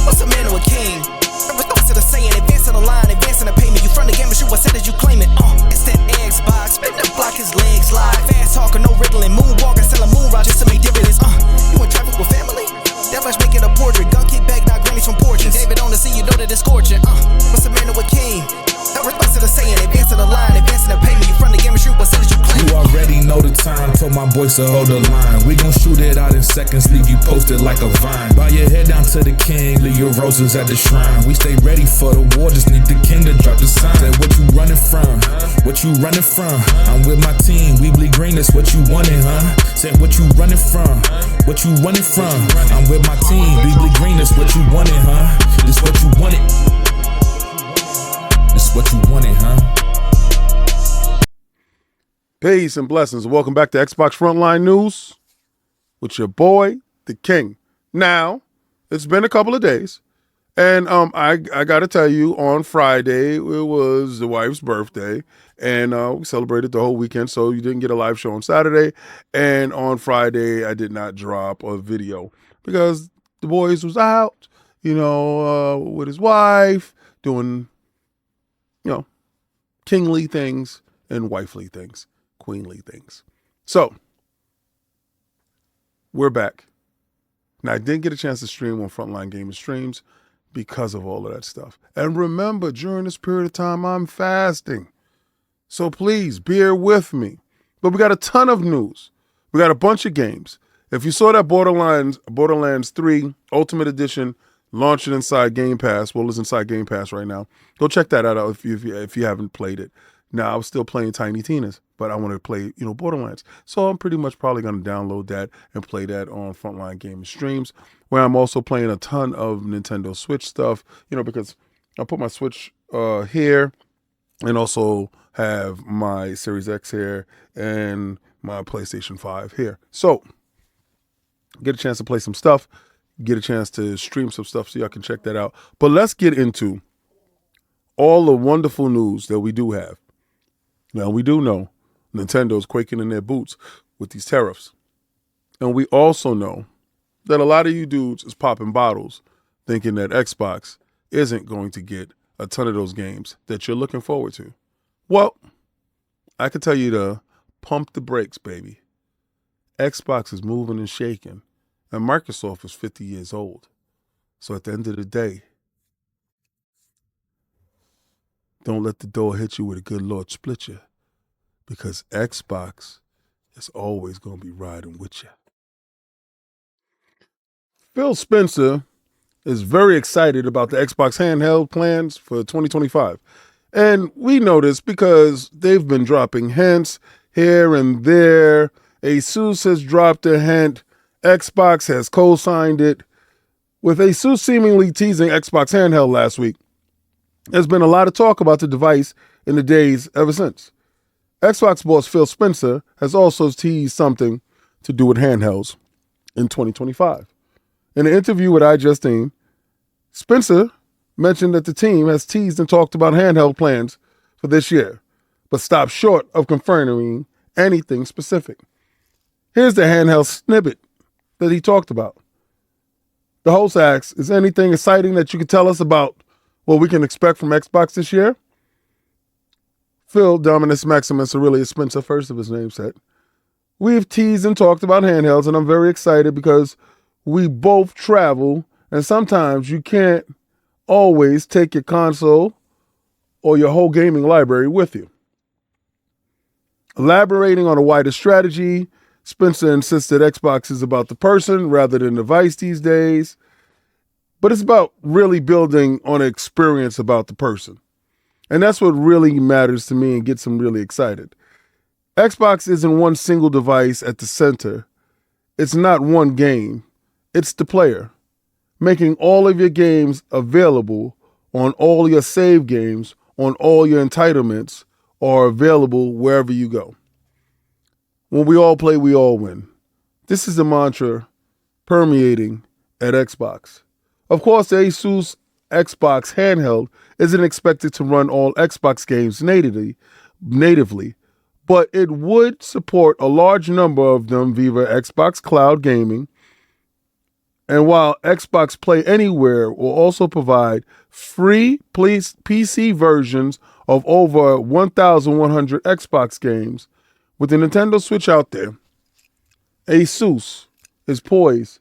What's a man or a king? What's it a saying? Advancing the line, advancing the payment. You front the game and shoot what said as you claim it. It's that Xbox, spin the block, his legs slide. Fast talker, no riddling, moonwalking, selling moon rock just to make dividends. You in traffic with family? That much make it a portrait. Gun kick back, not grannies from porches. David on the scene, you know that it's scorching. What's a man or a king? What's it a saying? Advancing the line, advancing the payment. You front the game and shoot what said as you claim it. You already know the time, told my boys to hold the line. We gon' shoot it out in seconds, leave you posted like a vine. Bow your head down to the king, leave your roses at the shrine. We stay ready for the war, just need the king to drop the sign. Say what you running from, what you running from? I'm with my team, we bleed green, that's what you wanted, huh? Say what you running from, what you running from? I'm with my team, we bleed green, that's what you wanted, huh? This what you wanted. This what you wanted, huh? Peace and blessings. Welcome back to Xbox Frontline News with your boy, the King. Now, it's been a couple of days, and I got to tell you, on Friday, it was the wife's birthday, and we celebrated the whole weekend, so you didn't get a live show on Saturday, and on Friday, I did not drop a video because the boys was out, with his wife, doing, kingly things and wifely things. Queenly things. So, we're back. Now, I didn't get a chance to stream on Frontline Gaming Streams because of all of that stuff. And remember, during this period of time, I'm fasting. So please, bear with me. But we got a ton of news. We got a bunch of games. If you saw that Borderlands 3 Ultimate Edition launched inside Game Pass, well, it's inside Game Pass right now. Go check that out if you haven't played it. Now, I was still playing Tiny Tina's, but I wanted to play, Borderlands. So I'm pretty much probably going to download that and play that on Frontline Gaming Streams, where I'm also playing a ton of Nintendo Switch stuff, because I put my Switch here and also have my Series X here and my PlayStation 5 here. So get a chance to play some stuff, get a chance to stream some stuff so y'all can check that out. But let's get into all the wonderful news that we do have. Now, we do know Nintendo's quaking in their boots with these tariffs. And we also know that a lot of you dudes is popping bottles thinking that Xbox isn't going to get a ton of those games that you're looking forward to. Well, I can tell you to pump the brakes, baby. Xbox is moving and shaking, and Microsoft is 50 years old. So at the end of the day, don't let the door hit you with a good Lord split you, because Xbox is always going to be riding with you. Phil Spencer is very excited about the Xbox handheld plans for 2025. And we know this because they've been dropping hints here and there. Asus has dropped a hint. Xbox has co-signed it. With Asus seemingly teasing Xbox handheld last week, there's been a lot of talk about the device in the days ever since. Xbox boss Phil Spencer has also teased something to do with handhelds in 2025. In an interview with iJustine, Spencer mentioned that the team has teased and talked about handheld plans for this year, but stopped short of confirming anything specific. Here's the handheld snippet that he talked about. The host asks, is anything exciting that you can tell us about what we can expect from Xbox this year? Phil, Dominus Maximus Aurelius Spencer, first of his name, said, we've teased and talked about handhelds, and I'm very excited because we both travel, and sometimes you can't always take your console or your whole gaming library with you. Elaborating on a wider strategy, Spencer insists that Xbox is about the person rather than the device these days, but it's about really building on an experience about the person. And that's what really matters to me and gets them really excited. Xbox isn't one single device at the center. It's not one game. It's the player. Making all of your games available on all your save games, on all your entitlements, are available wherever you go. When we all play, we all win. This is the mantra permeating at Xbox. Of course, the Asus Xbox handheld isn't expected to run all Xbox games natively, but it would support a large number of them via Xbox Cloud Gaming, And while Xbox Play Anywhere will also provide free PC versions of over 1,100 Xbox games, with the Nintendo Switch out there, ASUS is poised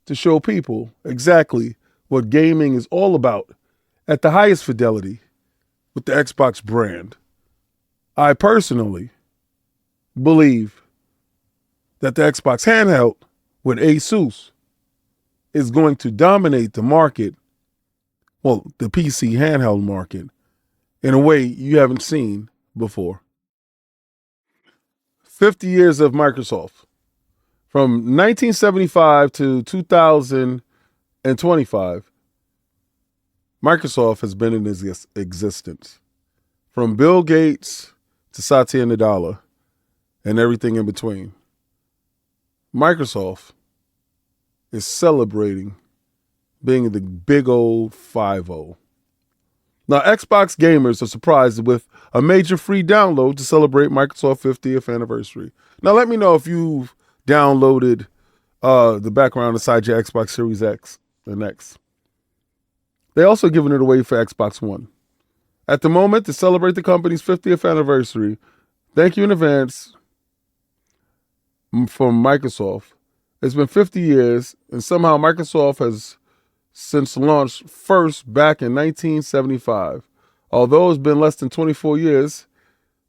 to show people exactly what gaming is all about at the highest fidelity with the Xbox brand. I personally believe that the Xbox handheld with ASUS is going to dominate the market, well, the PC handheld market, in a way you haven't seen before. 50 years of Microsoft. From 1975 to 2025, Microsoft has been in existence. From Bill Gates to Satya Nadella and everything in between. Microsoft is celebrating being the big old 5-0. Now, Xbox gamers are surprised with a major free download to celebrate Microsoft's 50th anniversary. Now, let me know if you've downloaded the background inside your Xbox Series X and X. They're also giving it away for Xbox One. At the moment, to celebrate the company's 50th anniversary, thank you in advance from Microsoft. It's been 50 years, and somehow Microsoft has since launched first back in 1975. Although it's been less than 24 years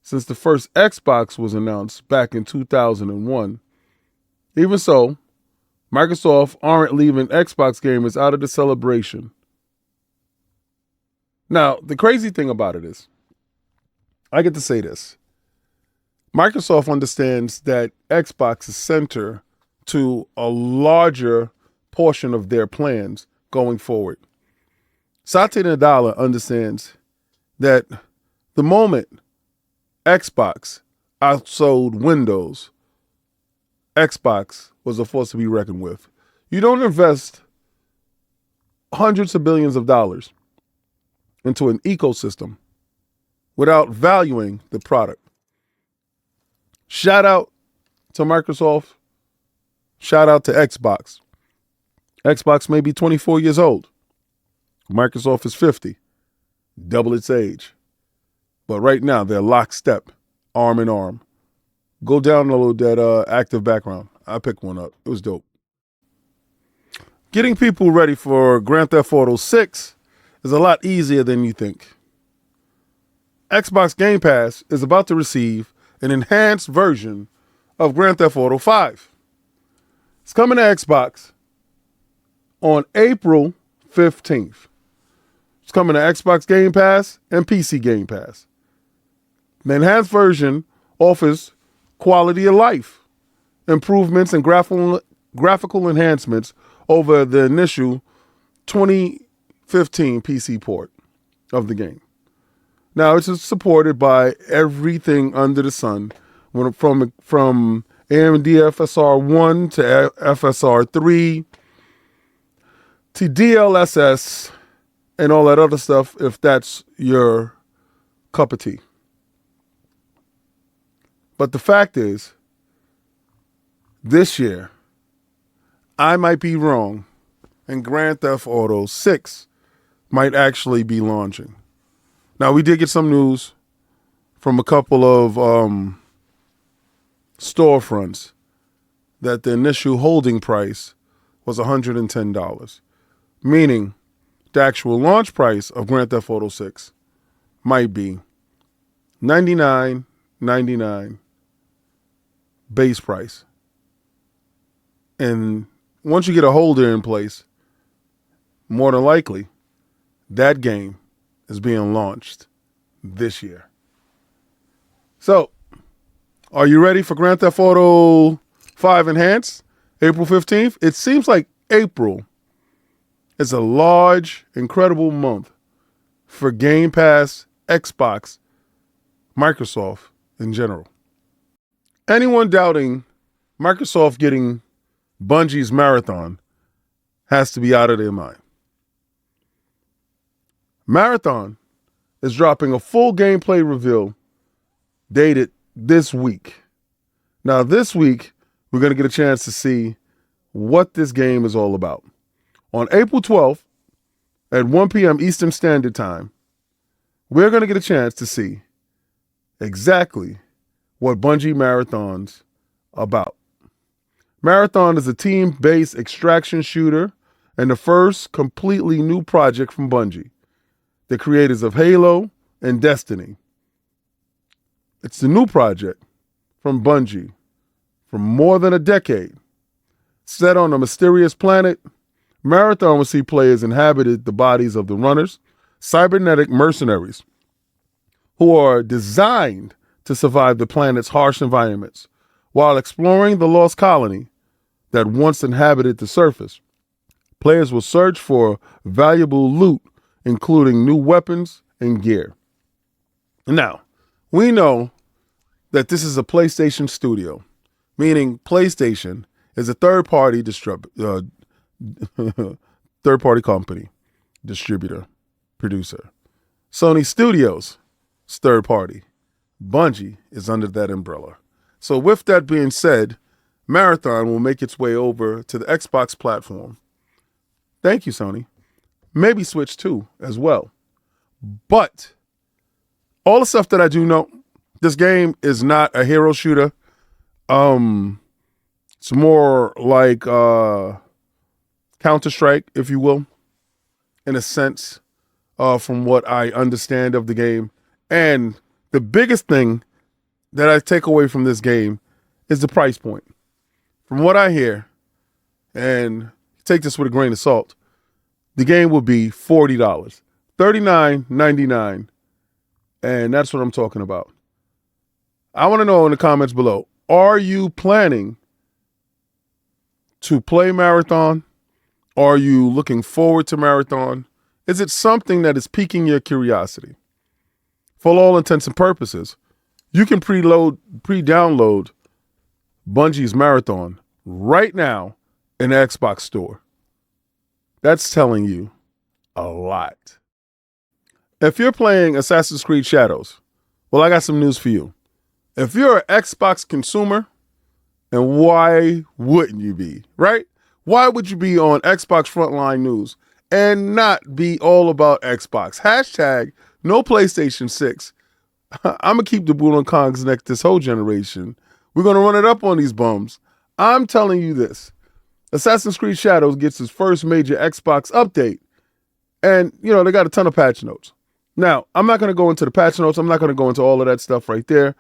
since the first Xbox was announced back in 2001. Even so, Microsoft aren't leaving Xbox gamers out of the celebration. Now, the crazy thing about it is, I get to say this. Microsoft understands that Xbox is center to a larger portion of their plans going forward. Satya Nadella understands that the moment Xbox outsold Windows, Xbox was a force to be reckoned with. You don't invest hundreds of billions of dollars into an ecosystem without valuing the product. Shout out to Microsoft. Shout out to Xbox. Xbox may be 24 years old. Microsoft is 50. Double its age. But right now, they're lockstep, arm in arm. Go download that active background. I picked one up. It was dope. Getting people ready for Grand Theft Auto 6 is a lot easier than you think. Xbox Game Pass is about to receive an enhanced version of Grand Theft Auto 5. It's coming to Xbox on April 15th. It's coming to Xbox Game Pass and PC Game Pass. The enhanced version offers quality of life improvements and graphical enhancements over the initial 2015 PC port of the game. Now, it's supported by everything under the sun, from AMD FSR 1 to FSR 3 to DLSS and all that other stuff, if that's your cup of tea. But the fact is, this year, I might be wrong, and Grand Theft Auto 6 might actually be launching. Now, we did get some news from a couple of storefronts that the initial holding price was $110, meaning the actual launch price of Grand Theft Auto 6 might be $99.99 base price. And once you get a holder in place, more than likely, that game is being launched this year. So, are you ready for Grand Theft Auto 5 Enhanced, April 15th? It seems like April is a large, incredible month for Game Pass, Xbox, Microsoft in general. Anyone doubting Microsoft getting Bungie's Marathon has to be out of their mind. Marathon is dropping a full gameplay reveal dated this week. Now, this week, we're going to get a chance to see what this game is all about. On April 12th at 1 p.m. Eastern Standard Time, we're going to get a chance to see exactly what Bungie Marathon's about. Marathon is a team-based extraction shooter and the first completely new project from Bungie, the creators of Halo and Destiny. It's the new project from Bungie for more than a decade. Set on a mysterious planet, Marathon will see players inhabit the bodies of the runners, cybernetic mercenaries, who are designed to survive the planet's harsh environments while exploring the lost colony that once inhabited the surface. Players will search for valuable loot, including new weapons and gear. Now, we know that this is a PlayStation studio, meaning PlayStation is a third-party third-party company, distributor, producer. Sony Studios is third-party. Bungie is under that umbrella. So with that being said, Marathon will make its way over to the Xbox platform. Thank you, Sony. Maybe Switch 2 as well. But all the stuff that I do know, this game is not a hero shooter. It's more like Counter-Strike, if you will, in a sense, from what I understand of the game. And the biggest thing that I take away from this game is the price point. From what I hear, and take this with a grain of salt, the game will be $40, $39.99, and that's what I'm talking about. I want to know in the comments below, are you planning to play Marathon? Are you looking forward to Marathon? Is it something that is piquing your curiosity? For all intents and purposes, you can pre-download Bungie's Marathon right now in the Xbox store. That's telling you a lot. If you're playing Assassin's Creed Shadows, well, I got some news for you. If you're an Xbox consumer, and why wouldn't you be, right? Why would you be on Xbox Frontline News and not be all about Xbox? Hashtag no PlayStation 6. I'm going to keep the boot on Kong's neck this whole generation. We're going to run it up on these bums. I'm telling you this. Assassin's Creed Shadows gets its first major Xbox update. And, they got a ton of patch notes. Now, I'm not going to go into the patch notes. I'm not going to go into all of that stuff right there.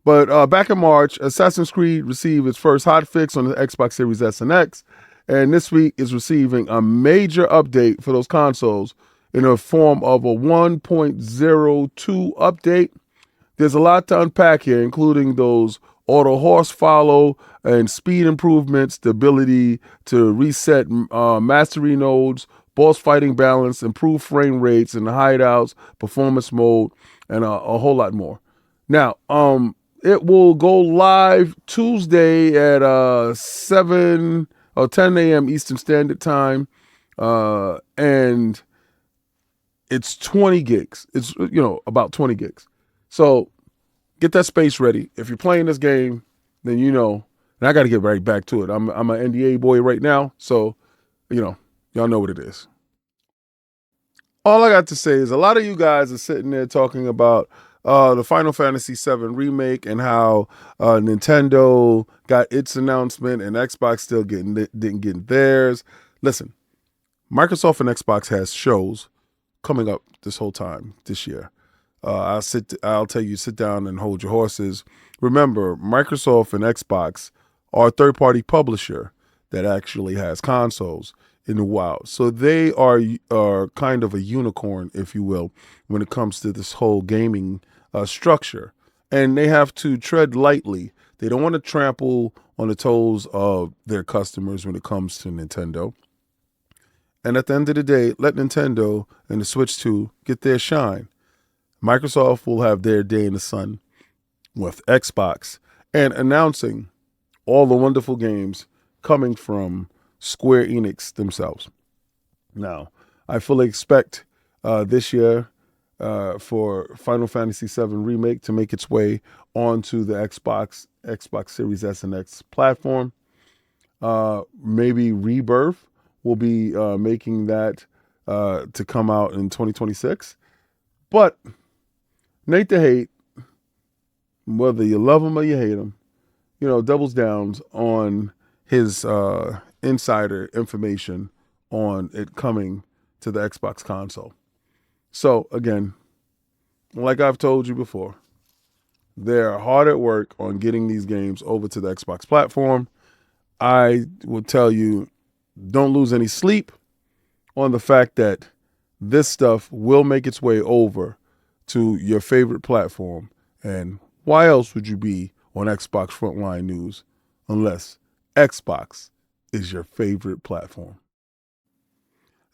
But back in March, Assassin's Creed received its first hotfix on the Xbox Series S and X. And this week is receiving a major update for those consoles in the form of a 1.02 update. There's a lot to unpack here, including those auto horse follow and speed improvements, the ability to reset mastery nodes, boss fighting balance, improve frame rates in the hideouts, performance mode, and a whole lot more. Now, it will go live Tuesday at 7 or 10 a.m. Eastern Standard Time, and it's 20 gigs. It's, about 20 gigs. So get that space ready. If you're playing this game, then and I got to get right back to it. I'm an NDA boy right now, so, y'all know what it is. All I got to say is a lot of you guys are sitting there talking about the Final Fantasy VII Remake and how Nintendo got its announcement and Xbox still didn't get theirs. Listen, Microsoft and Xbox has shows coming up this whole time this year. I'll tell you, sit down and hold your horses. Remember, Microsoft and Xbox are a third-party publisher that actually has consoles in the wild. So they are kind of a unicorn, if you will, when it comes to this whole gaming structure. And they have to tread lightly. They don't want to trample on the toes of their customers when it comes to Nintendo. And at the end of the day, let Nintendo and the Switch 2 get their shine. Microsoft will have their day in the sun with Xbox and announcing all the wonderful games coming from Square Enix themselves. Now, I fully expect this year for Final Fantasy VII Remake to make its way onto the Xbox Series S and X platform. Maybe Rebirth will be making that to come out in 2026. But Nate the Hate, whether you love him or you hate him, doubles down on his insider information on it coming to the Xbox console. So again, like I've told you before, they're hard at work on getting these games over to the Xbox platform. I will tell you, don't lose any sleep on the fact that this stuff will make its way over to your favorite platform. And why else would you be on Xbox Frontline News unless Xbox is your favorite platform?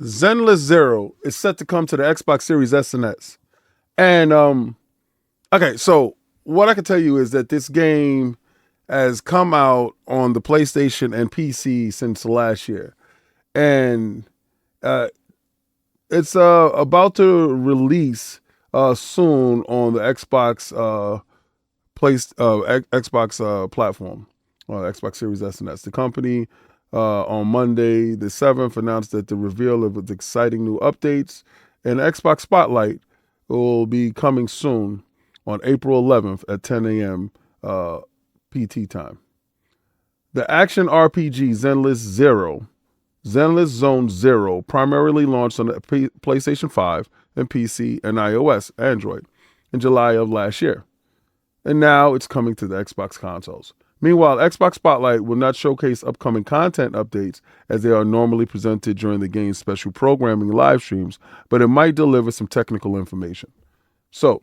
Zenless Zero is set to come to the Xbox Series S and X. And, okay, so what I can tell you is that this game has come out on the PlayStation and PC since last year. And it's about to release soon on the Xbox Xbox platform, Xbox Series S and S. The company on Monday the 7th announced that the reveal of its exciting new updates and Xbox Spotlight will be coming soon on April 11th at 10 a.m. PT time. The action RPG Zenless Zone Zero primarily launched on the PlayStation 5 and PC and iOS, Android, in July of last year. And now it's coming to the Xbox consoles. Meanwhile, Xbox Spotlight will not showcase upcoming content updates as they are normally presented during the game's special programming live streams, but it might deliver some technical information. So,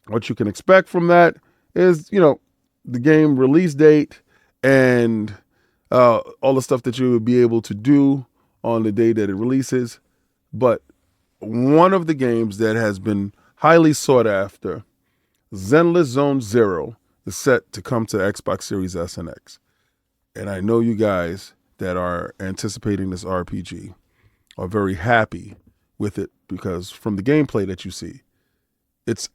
what you can expect from that is, the game release date and all the stuff that you would be able to do on the day that it releases. But one of the games that has been highly sought after, Zenless Zone Zero, is set to come to Xbox Series S and X. And I know you guys that are anticipating this RPG are very happy with it because from the gameplay that you see, it's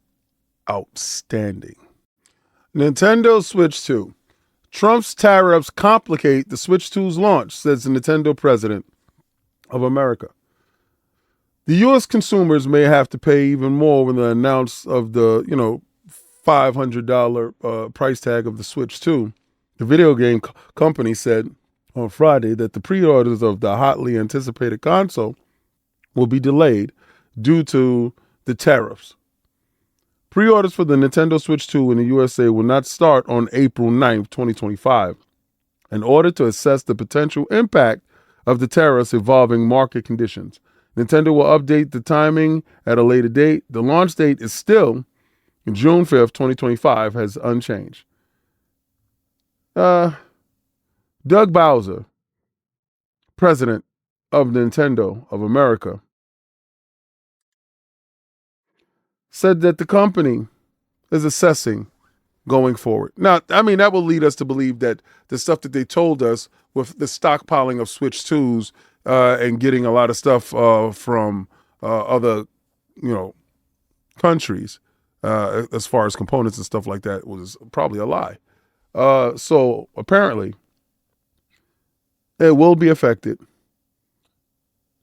outstanding. Nintendo Switch 2. Trump's tariffs complicate the Switch 2's launch, says the Nintendo president of America. The U.S. consumers may have to pay even more when they announce of the, $500 price tag of the Switch 2. The video game company said on Friday that the pre-orders of the hotly anticipated console will be delayed due to the tariffs. Pre-orders for the Nintendo Switch 2 in the USA will not start on April 9th, 2025. In order to assess the potential impact of the tariffs evolving market conditions, Nintendo will update the timing at a later date. The launch date is still June 5th, 2025, has unchanged. Doug Bowser, president of Nintendo of America, said that the company is assessing going forward. Now, that will lead us to believe that the stuff that they told us with the stockpiling of Switch 2s and getting a lot of stuff from other, countries, as far as components and stuff like that, was probably a lie. So apparently, it will be affected.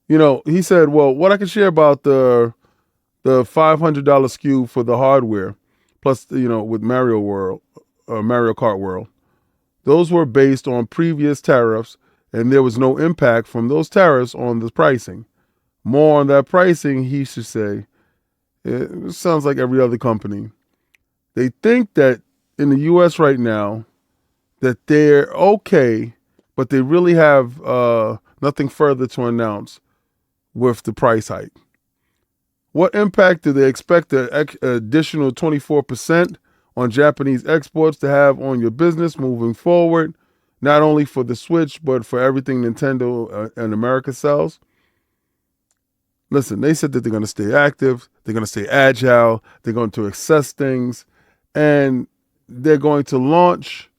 He said, well, what I can share about the $500 SKU for the hardware, plus, with Mario Kart World, those were based on previous tariffs, and there was no impact from those tariffs on the pricing. More on that pricing, he should say. It sounds like every other company. They think that in the U.S. right now, that they're okay, but they really have nothing further to announce with the price hike. What impact do they expect the additional 24% on Japanese exports to have on your business moving forward, not only for the Switch, but for everything Nintendo and America sells? Listen, they said that they're going to stay active, they're going to stay agile, they're going to assess things, and they're going to launch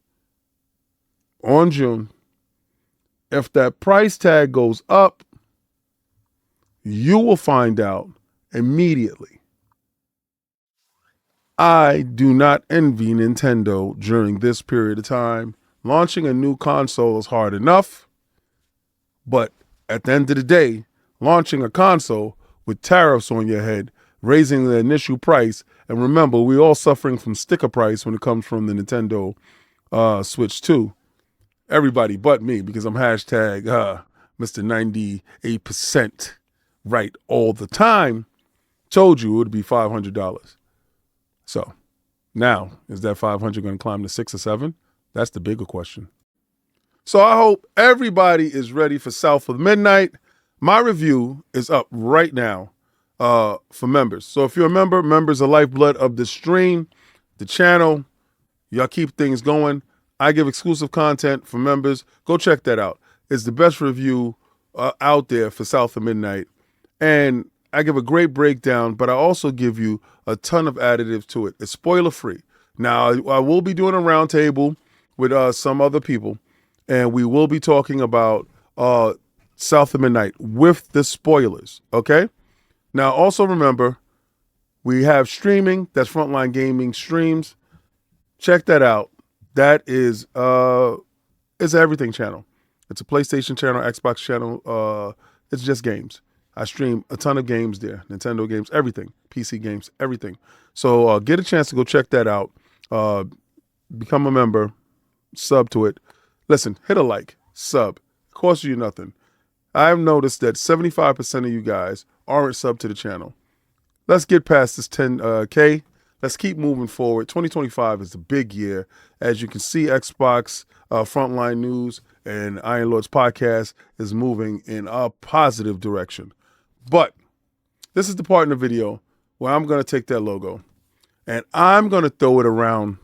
on June. If that price tag goes up, you will find out immediately. I do not envy Nintendo during this period of time launching a new console is hard enough, but at the end of the day, launching a console with tariffs on your head, raising the initial price, and remember, we're all suffering from sticker price when it comes from the Nintendo Switch 2. Everybody but me, because I'm hashtag Mr. 98% right all the time, told you it would be $500. So now, is that 500 going to climb to 6 or 7? That's the bigger question. So I hope everybody is ready for South of Midnight. My review is up right now for members. So if you're a member, members are lifeblood of the stream, the channel. Y'all keep things going. I give exclusive content for members. Go check that out. It's the best review out there for South of Midnight. And I give a great breakdown, but I also give you a ton of additives to it. It's spoiler free. Now, I will be doing a roundtable with some other people, and we will be talking about South of Midnight with the spoilers, okay? Now, also remember, we have streaming. That's Frontline Gaming Streams. Check that out. That is it's an everything channel. It's a PlayStation channel, Xbox channel. It's just games. I stream a ton of games there, Nintendo games, everything, PC games, everything. So get a chance to go check that out. Become a member, sub to it. Listen, hit a like, sub. It costs you nothing. I've noticed that 75% of you guys aren't sub to the channel. Let's get past this 10K. Let's keep moving forward. 2025 is the big year. As you can see, Xbox Frontline News and Iron Lords Podcast is moving in a positive direction. But this is the part in the video where I'm going to take that logo and I'm going to throw it around,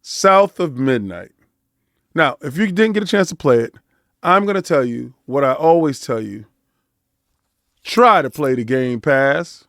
South of Midnight. Now, if you didn't get a chance to play it, I'm going to tell you what I always tell you. Try to play the Game Pass.